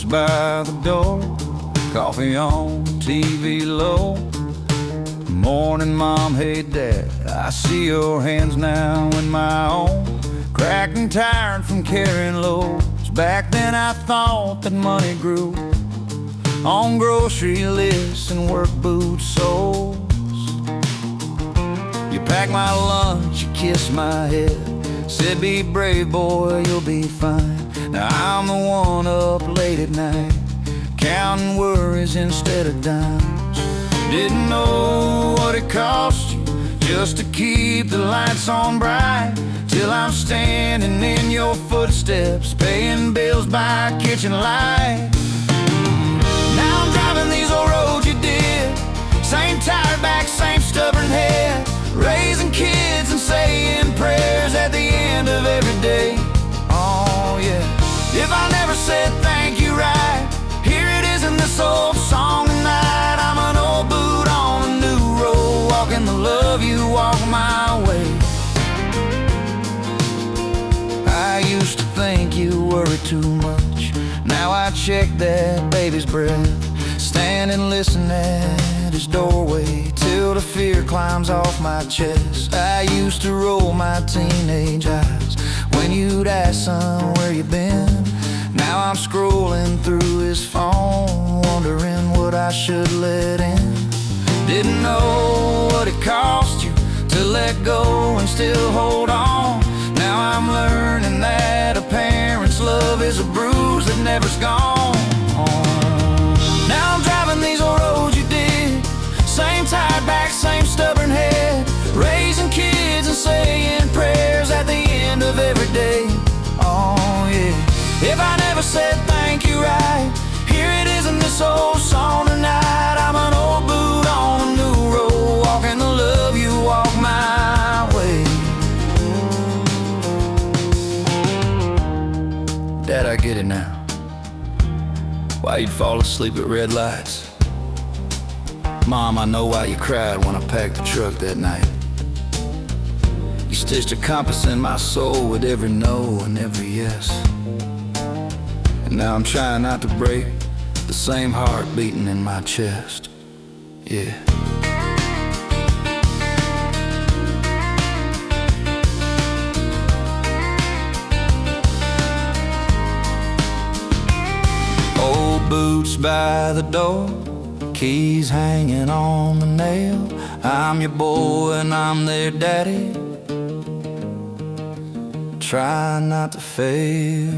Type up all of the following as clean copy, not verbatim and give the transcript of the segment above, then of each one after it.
by the door, coffee on, TV low. Morning, Mom, hey, Dad, I see your hands now in my own. Cracked and tired from carrying loads. Back then I thought that money grew on grocery lists and work boot soles. You packed my lunch, you kissed my head, said be brave boy, you'll be fine. Now I'm the one up late at night, counting worries instead of dimes. Didn't know what it cost you just to keep the lights on bright, till I'm standing in your footsteps, paying bills by kitchen light. Now I'm driving these old roads you did, same tired back, same stubborn head, raising kids and saying prayers at the end of every day. Oh yeah, if I never said thank you right, here it is in this old song tonight. I'm an old boot on a new road, walking the love you walk my way. I used to think you worried too much, now I check that baby's breath, stand and listen at his doorway till the fear climbs off my chest. I used to roll my teenage eyes when you'd ask, son, where you been? Now I'm scrolling through his phone, wondering what I should let in. Didn't know what it cost you to let go and still hold on. Now I'm learning that a parent's love is a bruise that never's gone. Now I'm driving these old roads you did, same tired back, same stubborn head, raising kids and saying prayers at the end of every day. Oh yeah, if I never said thank you right, here it is in this old song tonight. I'm an old boot on a new road, walking the love you walk my way. Dad, I get it now, why you'd fall asleep at red lights. Mom, I know why you cried when I packed the truck that night. You stitched a compass in my soul with every no and every yes. And now I'm trying not to break the same heart beating in my chest. Yeah. Old boots by the door, keys hanging on the nail. I'm your boy and I'm their daddy, try not to fail.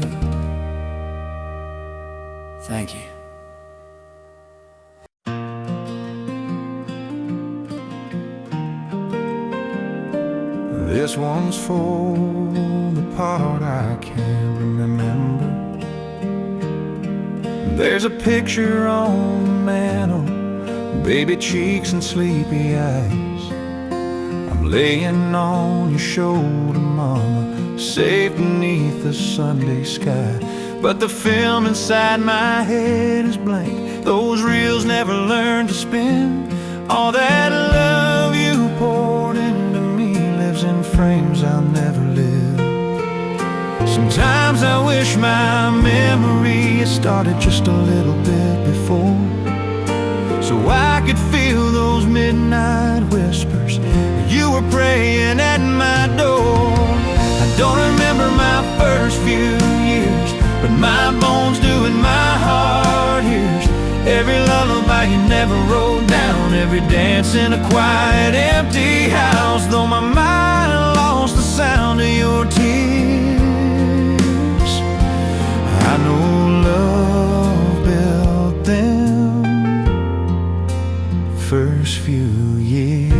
Thank you. This one's for the part I can't remember. There's a picture on the mantle, baby cheeks and sleepy eyes. I'm laying on your shoulder, mama, safe beneath the Sunday sky. But the film inside my head is blank, those reels never learned to spin. All that love you poured into me lives in frames I'll never live. Sometimes I wish my memory had started just a little bit before, so I could feel those midnight whispers you were praying at my door. I don't remember my first few years, but my bones do and my heart hears every lullaby you never wrote down, every dance in a quiet empty house. Though my mind lost the sound of your tears, I know love built them first few years.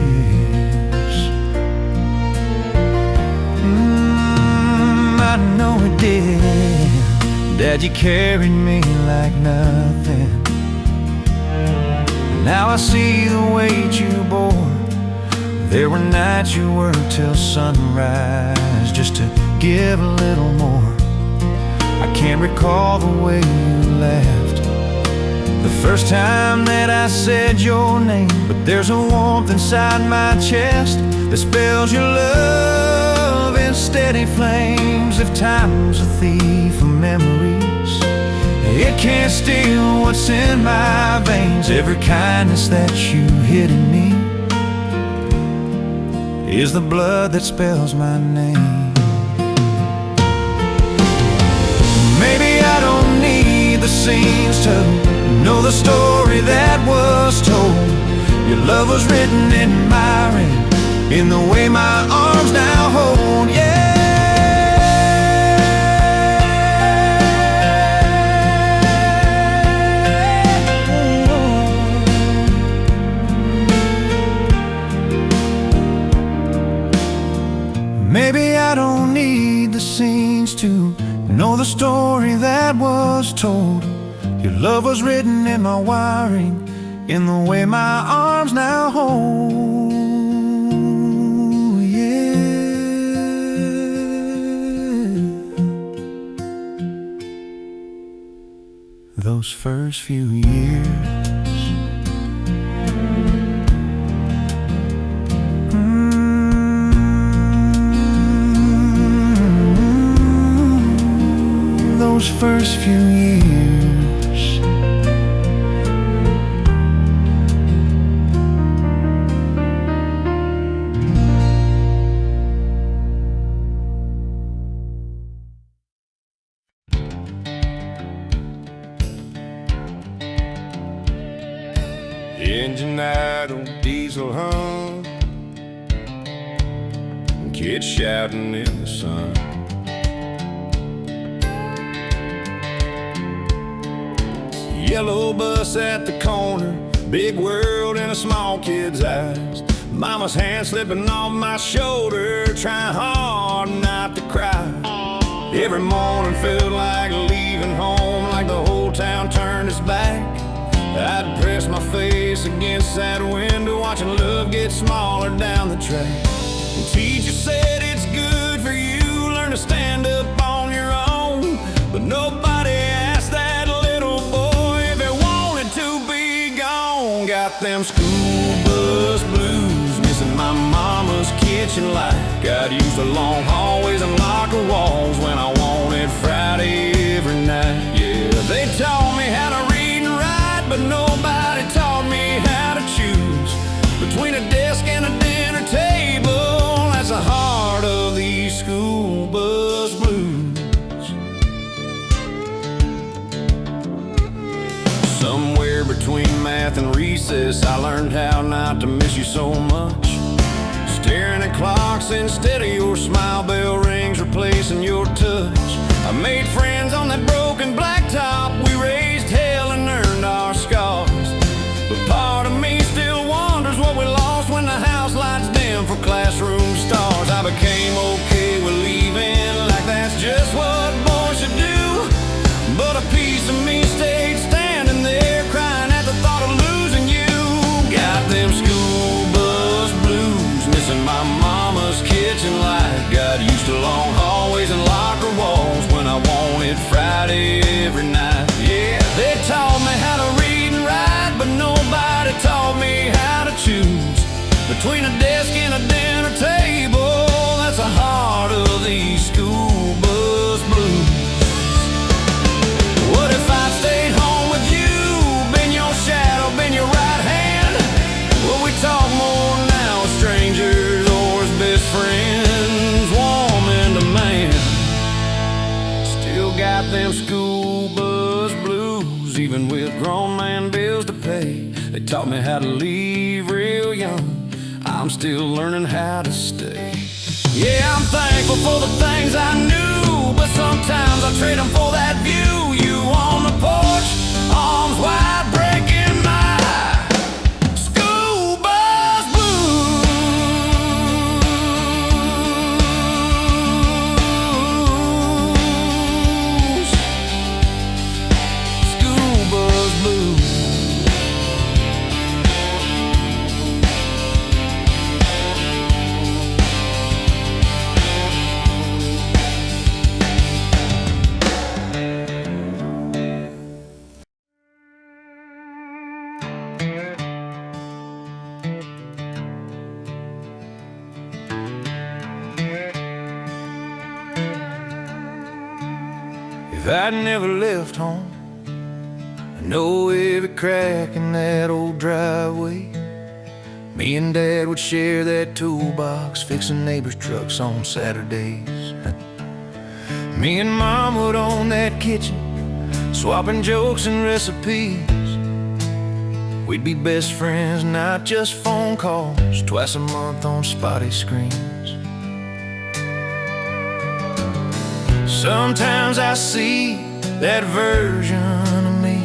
I know it did. Dad, you carried me like nothing. Now I see the weight you bore. There were nights you worked till sunrise just to give a little more. I can't recall the way you laughed the first time that I said your name, but there's a warmth inside my chest that spells your love in steady flames. If time's a thief of memories, It can't steal what's in my veins. Every kindness that you hid in me is the blood that spells my name. Maybe I don't need the scenes to know the story that was told. Your love was written in my ring, in the way my arms now hold. Yeah. Maybe I don't need the scenes to know the story that was told. Your love was written in my wiring, in the way my arms now hold. Yeah. Those first few years, those first few years, engine idle, diesel hum, kids shouting in the sun. Yellow bus at the corner, big world in a small kid's eyes. Mama's hand slipping off my shoulder, trying hard not to cry. Every morning felt like leaving home, like the whole town turned its back. I'd press my face against that window, watching love get smaller down the track. The teacher said it's good for you, learn to stand up on your own, but nobody asked that little boy if he wanted to be gone. Got them school bus blues, missing my mama's kitchen light. Got used to long hallways and locker walls when I wanted Friday every night. Yeah, they taught me how to read and write, but nobody taught me how to choose between a desk and a dinner table. That's the heart of these school bus blues. Somewhere between math and recess, I learned how not to miss you so much. Staring at clocks instead of your smile, bell rings replacing your touch. I made friends on that broken blacktop. We raised hell and earned our scars, but part of me still wonders what we lost when the house lights dim for classroom stars. I became okay with leaving, like that's just what boys should do, but a piece of me stayed standing there, crying at the thought of losing you. Got them school bus blues, missing my mama's kitchen light. Got used to long hallways and locker walls when I wanted Friday every night. Yeah, they taught me how to read and write, but nobody taught me how to choose between a desk and a dinner table. That's the heart of these school bus blues. What if I stayed home with you, been your shadow, been your right hand? Will we talk more now as strangers or as best friends, woman to man? Still got them school bus blues, even with grown man bills to pay. They taught me how to leave real young, I'm still learning how to stay. Yeah, I'm thankful for the things I knew, but sometimes I trade them for that view. You on the porch, arms wide, breaking my school bus blues. School bus blues. If I'd never left home, know every crack in that old driveway. Me and Dad would share that toolbox, fixing neighbors' trucks on Saturdays. Me and Mom would own that kitchen, swapping jokes and recipes. We'd be best friends, not just phone calls, twice a month on spotty screens. Sometimes I see that version of me,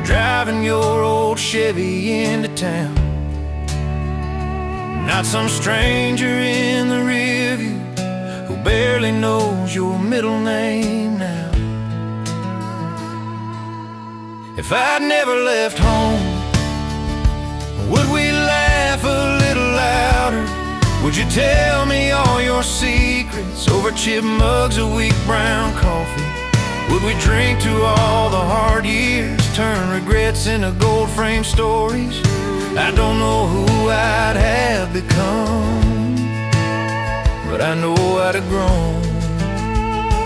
driving your old Chevy into town. Not some stranger in the rearview who barely knows your middle name now. If I'd never left home, would we laugh a little louder? Would you tell me all your secrets over chip mugs of weak brown coffee? Would we drink to all the hard years, turn regrets into gold-frame stories? I don't know who I'd have become, but I know I'd have grown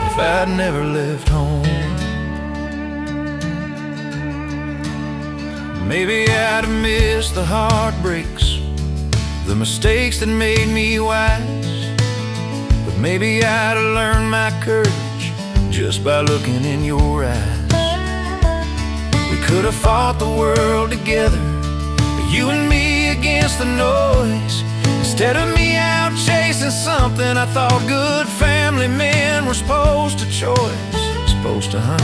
if I'd never left home. Maybe I'd have missed the heartbreaks, the mistakes that made me wise. But maybe I'd have learned my courage just by looking in your eyes. We could have fought the world together, you and me against the noise, instead of me out chasing something I thought good family men were supposed to choice, supposed to hunt.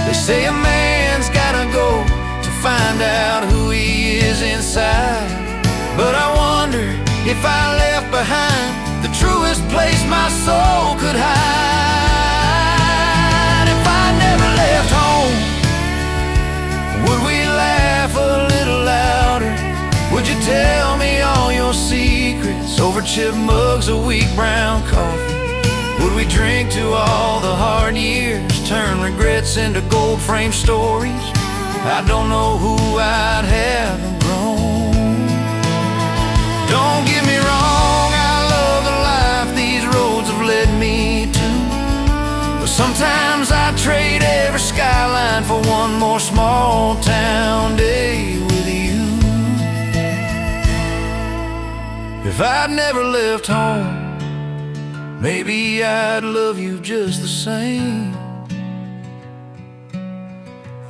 They say a man's gotta go to find out who he is inside, but I wonder if I left behind the truest place my soul could hide. If I never left home, would we laugh a little louder? Would you tell me all your secrets over chip mugs of weak brown coffee? Would we drink to all the hard years, turn regrets into gold-frame stories? I don't know who I'd have grown. Don't get me wrong, I love the life these roads have led me to, but sometimes I trade every skyline for one more small town day with you. If I'd never left home, maybe I'd love you just the same,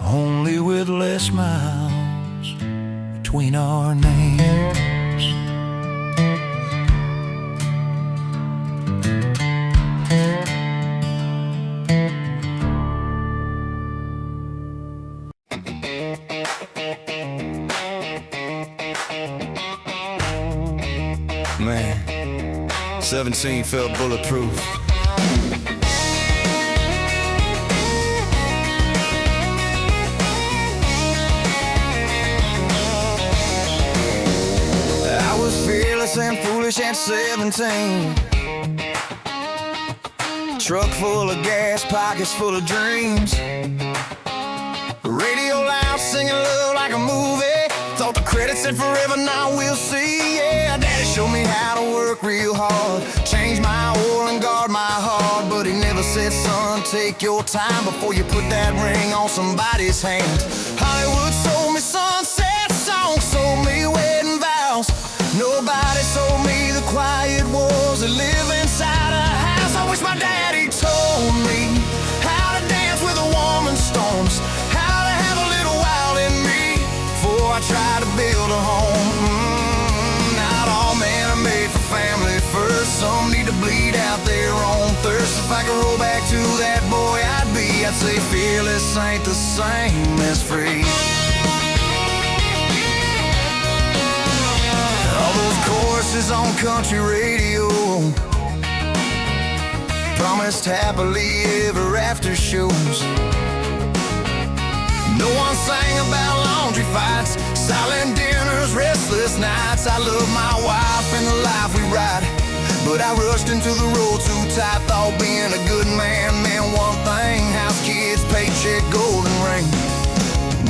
only with less miles between our names. Man, 17 felt bulletproof. I was fearless and foolish at 17. Truck full of gas, pockets full of dreams. Radio loud, singing love like a movie. Thought the credits said forever, now we'll see. Yeah, Daddy showed me how to work real hard, change my oil and guard my heart. But he never said, son, take your time before you put that ring on somebody's hand. Hollywood sold me sunset songs, sold me wedding vows. Nobody told me the quiet wars that live inside a house. I wish my daddy told me how to dance with a woman's storms, how to have a little wild in me before I try to build a home. Not all men are made for family first. Some need to bleed out their own thirst. If I could roll back to that boy I'd be, I'd say fearless ain't the same as free. All those choruses on country radio, promised happily ever after shows. No one sang about laundry fights, silent dinners, restless nights. I love my wife and the life we ride, but I rushed into the road too tight. Thought being a good man meant one thing: house, kids, paycheck, golden ring.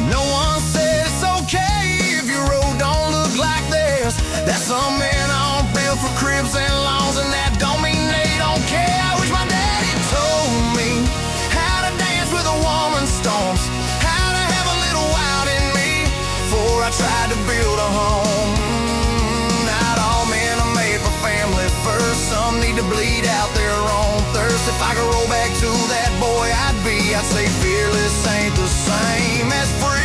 No one said it's okay if your road don't look like theirs. That some men aren't built for cribs and lawns, and that don't mean they don't care. I wish my daddy told me how to dance with a woman's storms, If I could roll back to that boy I'd be, I'd say fearless ain't the same as free.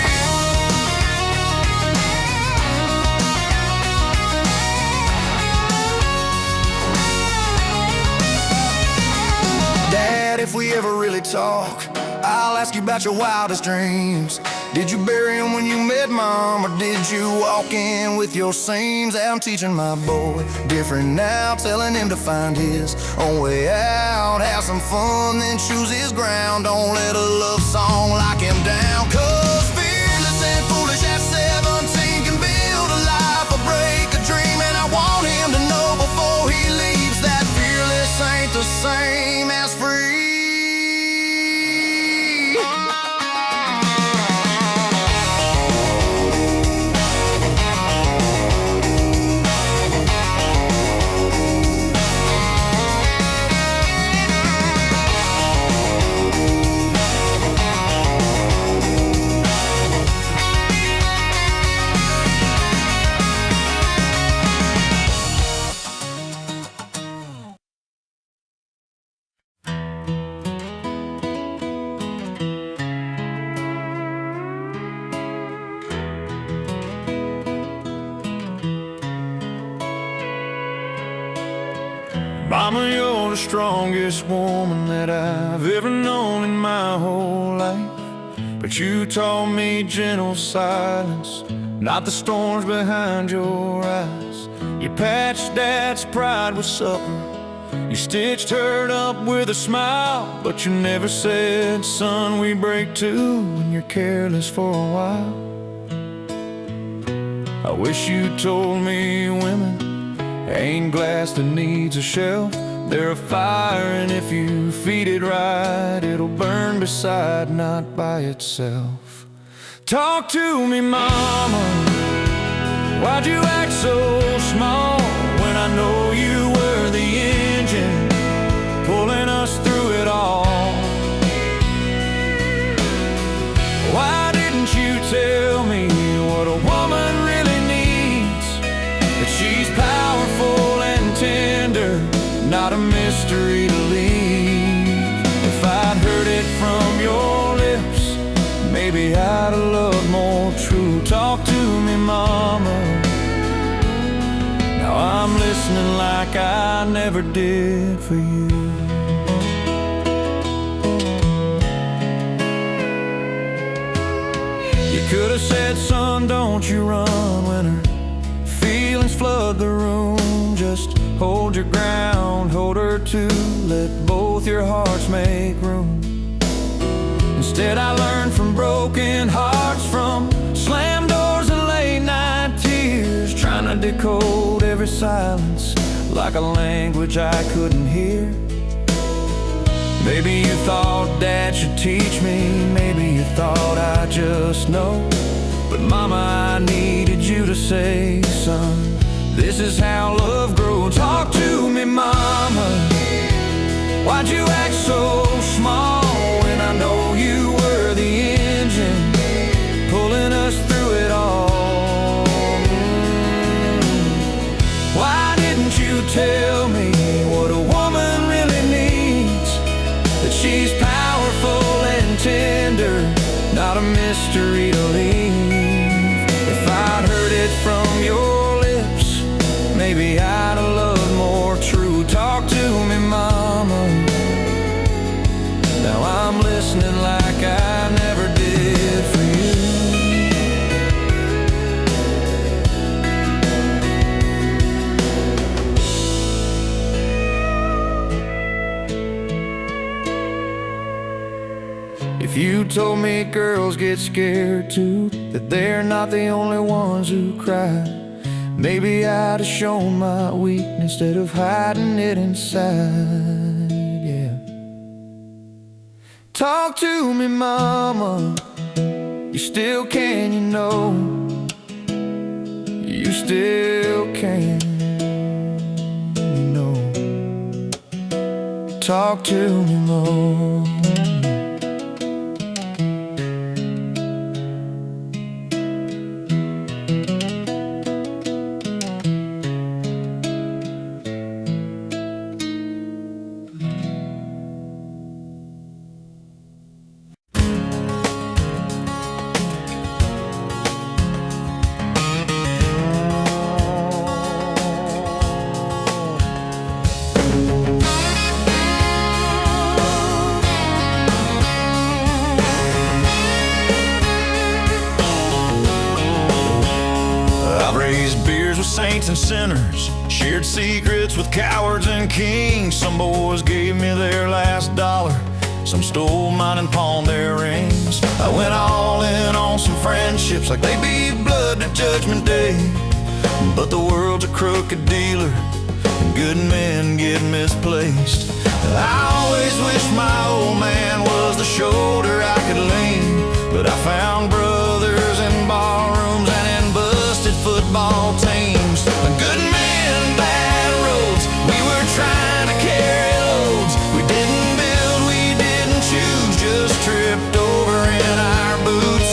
Dad, if we ever really talk, I'll ask you about your wildest dreams. Did you bury him when you met Mom, or did you walk in with your seams? I'm teaching my boy different now, telling him to find his own way out. Have some fun, then choose his ground. Don't let a love song lock him down. 'Cause fearless and foolish at 17 can build a life or break a dream. And I want him to know before he leaves that fearless ain't the same as free. Mama, you're the strongest woman that I've ever known in my whole life. But you taught me gentle silence, not the storms behind your eyes. You patched Dad's pride with supper, you stitched her up with a smile. But you never said, son, we break too when you're careless for a while. I wish you told me women ain't glass that needs a shelf. They're a fire, and if you feed it right, it'll burn beside, not by itself. Talk to me, Mama. Why'd you act so small when I know you were the engine pulling us through it all? Why didn't you tell me what a woman really needs? That she's powerful and tender, not a mystery to leave. If I'd heard it from your lips, maybe I'd have loved more true. Talk to me, Mama. Now I'm listening like I never did for you. You could have said, son, don't you run when her feelings flood the room. Just hold your ground, hold her too, let both your hearts make room. Instead I learned from broken hearts, from slammed doors and late night tears, trying to decode every silence like a language I couldn't hear. Maybe you thought Dad should teach me, maybe you thought I just know. But Mama, I needed you to say, son, this is how love grows. Talk to me, Mama. Why'd you act so small when I know you were the engine pulling us through it all? Why didn't you tell me what a woman really needs? That she's powerful and tender, not a mystery to leave. If I'd heard it from your lips, maybe I'd have loved more true. Talk to me, Mama. Now I'm listening like I never did for you. If you told me girls get scared too, that they're not the only ones who cry, maybe I'd have shown my weakness instead of hiding it inside, yeah. Talk to me, Mama. You still can, you know. You still can, you know. Talk to me more. with saints and sinners, shared secrets with cowards and kings. Some boys gave me their last dollar, some stole mine and pawned their rings. I went all in on some friendships like they'd be blood to Judgment Day. But the world's a crooked dealer, and good men get misplaced. I always wish my old man was the shoulder I could lean, but I found brothers in barrooms and in busted football teams. Good men, bad roads, we were trying to carry loads. We didn't build, we didn't choose, just tripped over in our boots.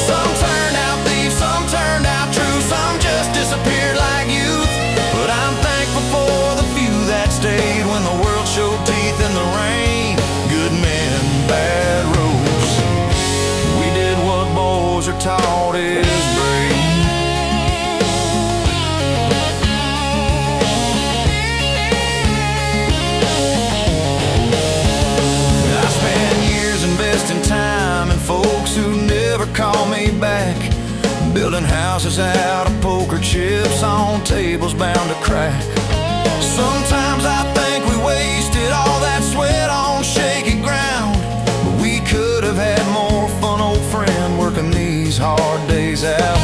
Some turned out thieves, some turned out true, some just disappeared like youth. But I'm thankful for the few that stayed when the world showed teeth in the rain. Good men, bad roads, we did what boys are taught is brave. I spent years investing time in folks who never call me back, building houses out of poker chips on tables bound to crack. Sometimes I think we wasted all that sweat on shaky ground, but we could have had more fun, old friend, working these hard days out.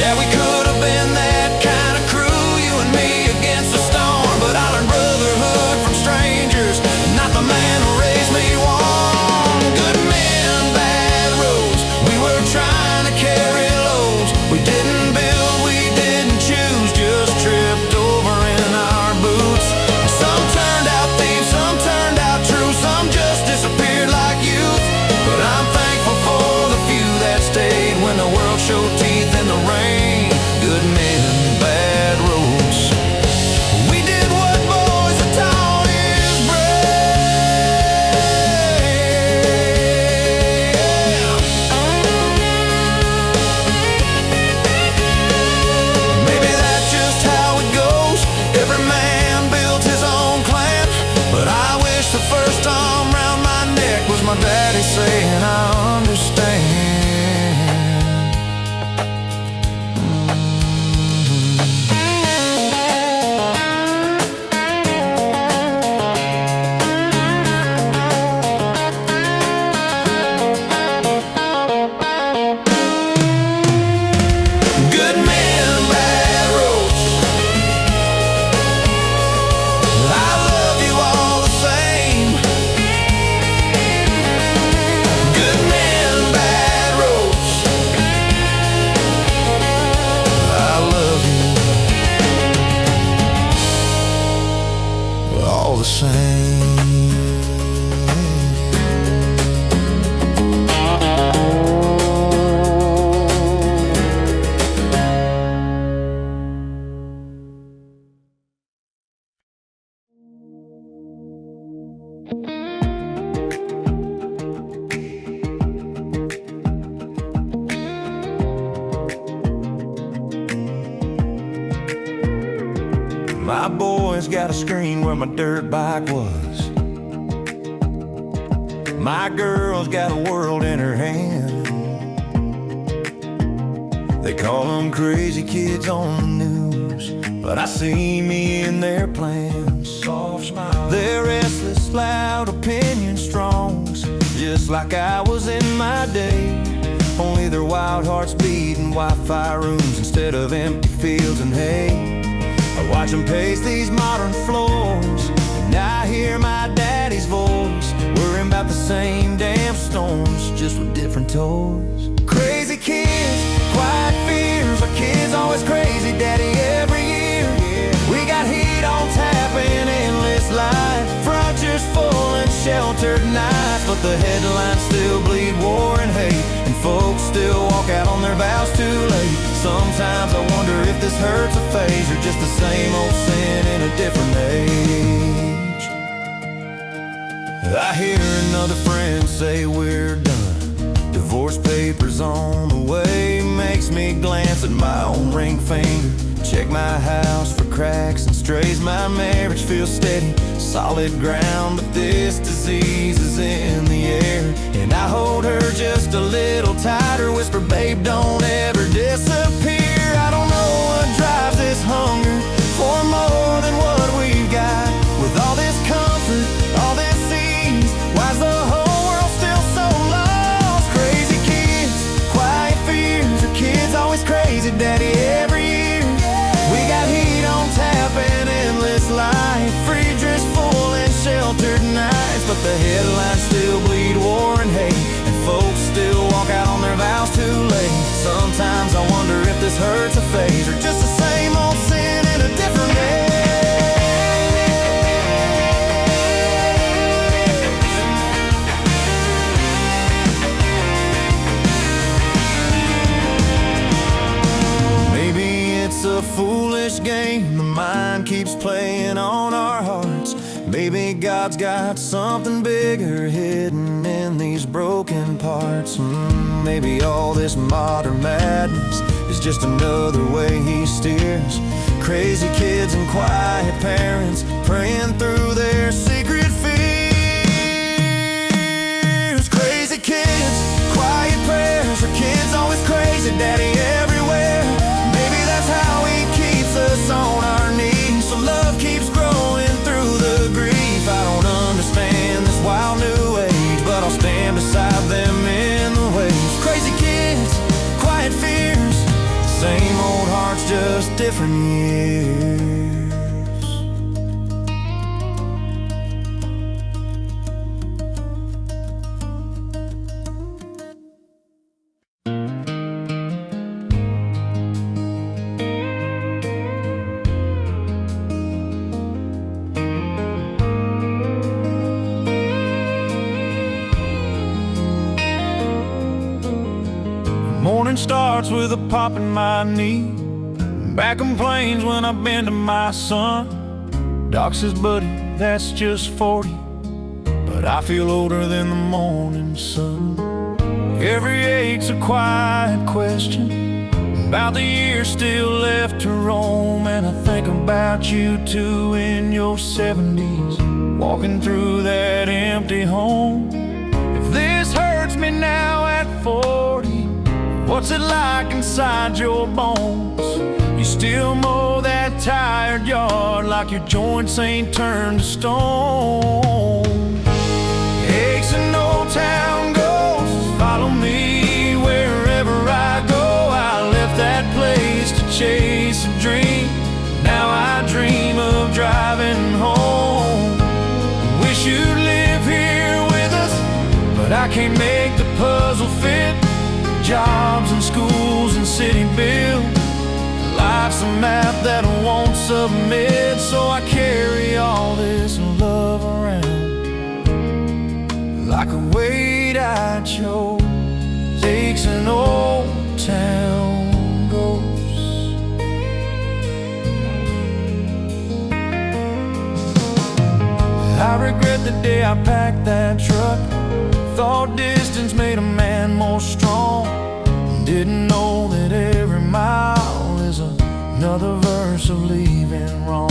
Yeah, we could have been that kind of crew, you and me against the storm, but I learned brotherhood from strangers, not the man who raised me one. Good men, bad roads, we were trying to carry loads. We didn't build, we didn't choose, just tripped over in our boots. Some turned out thieves, some turned out true, some just disappeared like youth. But I'm thankful for the few that stayed when the world showed teeth in the rain. Good men, bad roads, we did what boys are taught is brave. Maybe that's just how it goes, every man builds his own clan. But I wish the first arm round my neck was my daddy saying I understand. Good men, bad roads, I love you all the same. Good men, bad roads, I love you all the same. My boy's got a screen where my dirt bike was. My girl's got a world in her hand. They call them crazy kids on the news, but I see me in their plans. Soft smile, their restless, loud opinion strongs, just like I was in my day. Only their wild hearts beat in Wi-Fi rooms instead of empty fields and hay. I watch them pace these modern floors, and I hear my daddy's voice, worrying about the same damn storms, just with different toys. Crazy kids, quiet fears, our kids always crazy, daddy, every year. We got heat on tap and endless light, frontiers full and sheltered nights, but the headlines still bleed war and hate, and folks still walk out on their vows too late. Sometimes I wonder if this hurt's a phase or just the same old sin in a different age. I hear another friend say we're done, divorce papers on the way, makes me glance at my own ring finger, check my house for cracks and strays. My marriage feels steady, solid ground, but this disease is in the air. And I hold her just a little tighter, whisper, babe, don't ever disappear. I don't know what drives foolish game the mind keeps playing on our hearts. Maybe God's got something bigger hidden in these broken parts. Maybe all this modern madness is just another way he steers crazy kids and quiet parents praying through their secret fears. Crazy kids, quiet prayers, our kids always crazy, daddy everywhere. Maybe that's how he keeps us on our knees, so love keeps growing through the grief. I don't understand this wild new age, but I'll stand beside them in the waves. Crazy kids, quiet fears, same old hearts, just different years. Morning starts with a pop in my knee. Back complains when I bend to my son. Doc says, buddy, that's just 40, but I feel older than the morning sun. Every ache's a quiet question about the years still left to roam. And I think about you too in your 70s, walking through that empty home. If this hurts me now at 40, what's it like inside your bones? You still mow that tired yard like your joints ain't turned to stone. Aches and old town ghosts follow me wherever I go. I left that place to chase a dream. Now I dream of driving home. Wish you'd live here with us, but I can't make the puzzle fit. Jobs and schools and city bills, life's a map that I won't submit. So I carry all this love around like a weight I chose. Aches an old town ghost. I regret the day I packed that truck. Thought distance made a man more strong. Didn't know that every mile is another verse of leaving wrong.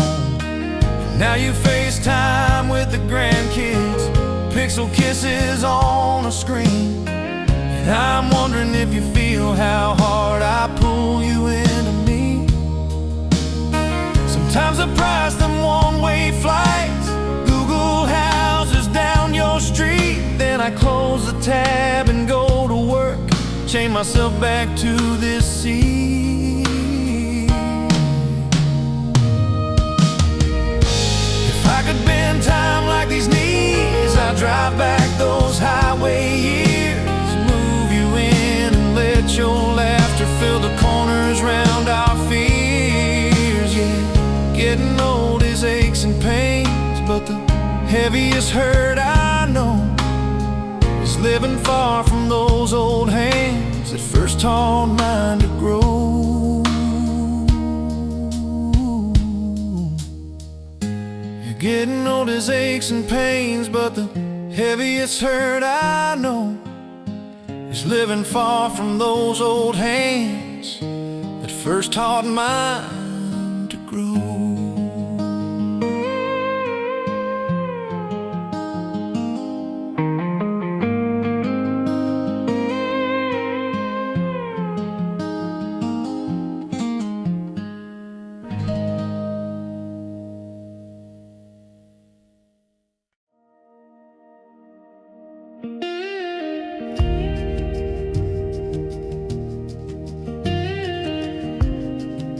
Now you FaceTime with the grandkids, pixel kisses on a screen. And I'm wondering if you feel how hard I pull you into me. Sometimes I price them one-way flights, Google houses down your street. Then I close the tab and go to work, chain myself back to this seat. If I could bend time like these knees, I'd drive back those highway years, move you in and let your laughter fill the corners round our fears. Yeah, getting old is aches and pains, but the heaviest hurt I know is living far from those old hands that first taught mine to grow. Getting old is aches and pains, but the heaviest hurt I know is living far from those old hands that first taught mine to grow.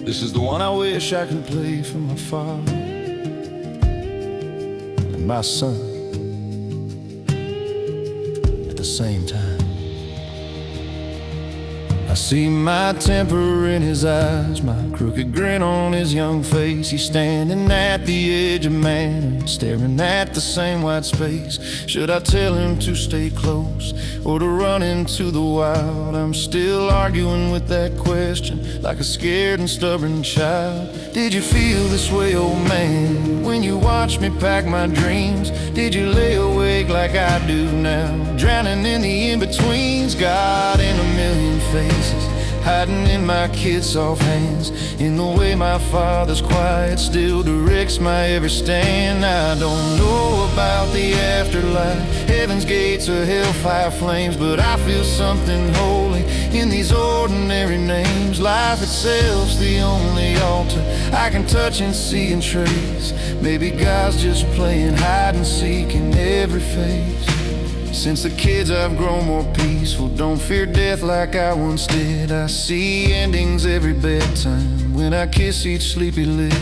This is the one I wish I could play for my father and my son at the same time. I see my temper in his eyes, my crooked grin on his young face. He's standing at the edge of man, staring at the same white space. Should I tell him to stay close or to run into the wild? I'm still arguing with that question, like a scared and stubborn child. Did you feel this way, old man, when you watched me pack my dreams? Did you lay awake like I do now, drowning in the in-betweens? God in a million faces, hiding in my kids' soft hands, in the way my father's quiet still directs my every stand. I don't know about the afterlife, heaven's gates or hellfire flames, but I feel something holy in these ordinary names. Life itself's the only altar I can touch and see and trace. Maybe God's just playing hide and seek in every face. Since the kids I've grown more peaceful, don't fear death like I once did. I see endings every bedtime when I kiss each sleepy lid.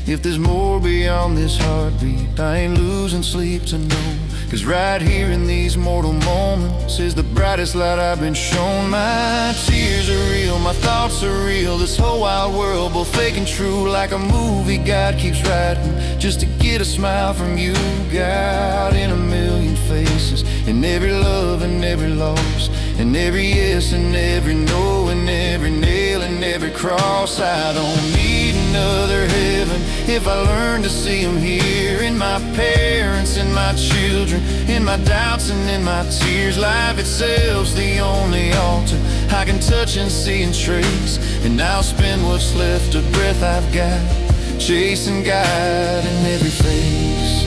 If there's more beyond this heartbeat, I ain't losing sleep to know. 'Cause right here in these mortal moments is the brightest light I've been shown. My tears are real, my thoughts are real, this whole wild world both fake and true, like a movie God keeps writing just to get a smile from you. God in a million faces, in every love and every loss, in every yes and every no, in every nail and every cross. I don't need another heaven if I learn to see him here, in my parents, in my children, in my doubts and in my tears. Life itself's the only altar I can touch and see and trace, and I'll spend what's left of breath I've got chasing God in every face.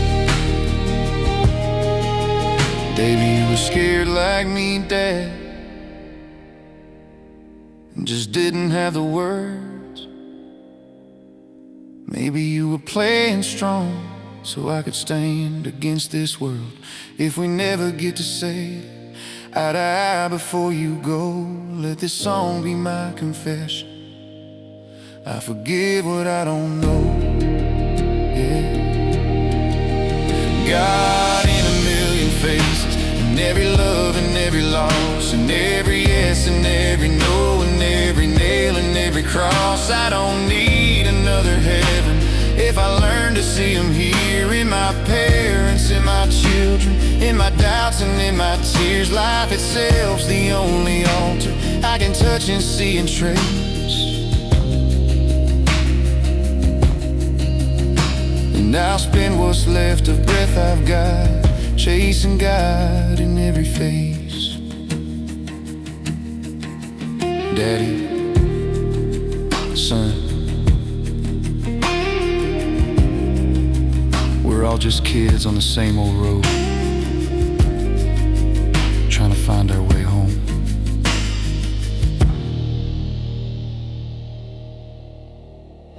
Baby, you were scared like me, Dad, and just didn't have the words. Maybe you were playing strong so I could stand against this world. If we never get to say it eye to eye before you go, let this song be my confession. I forgive what I don't know. Yeah. God in a million faces, in every love and every loss, in every yes and every no, in every nail and every cross. I don't need another heaven if I learn to see him here, in my parents, in my children, in my doubts and in my tears. Life itself's the only altar I can touch and see and trace, and I'll spend what's left of breath I've got chasing God in every face. Daddy, son, we're all just kids on the same old road.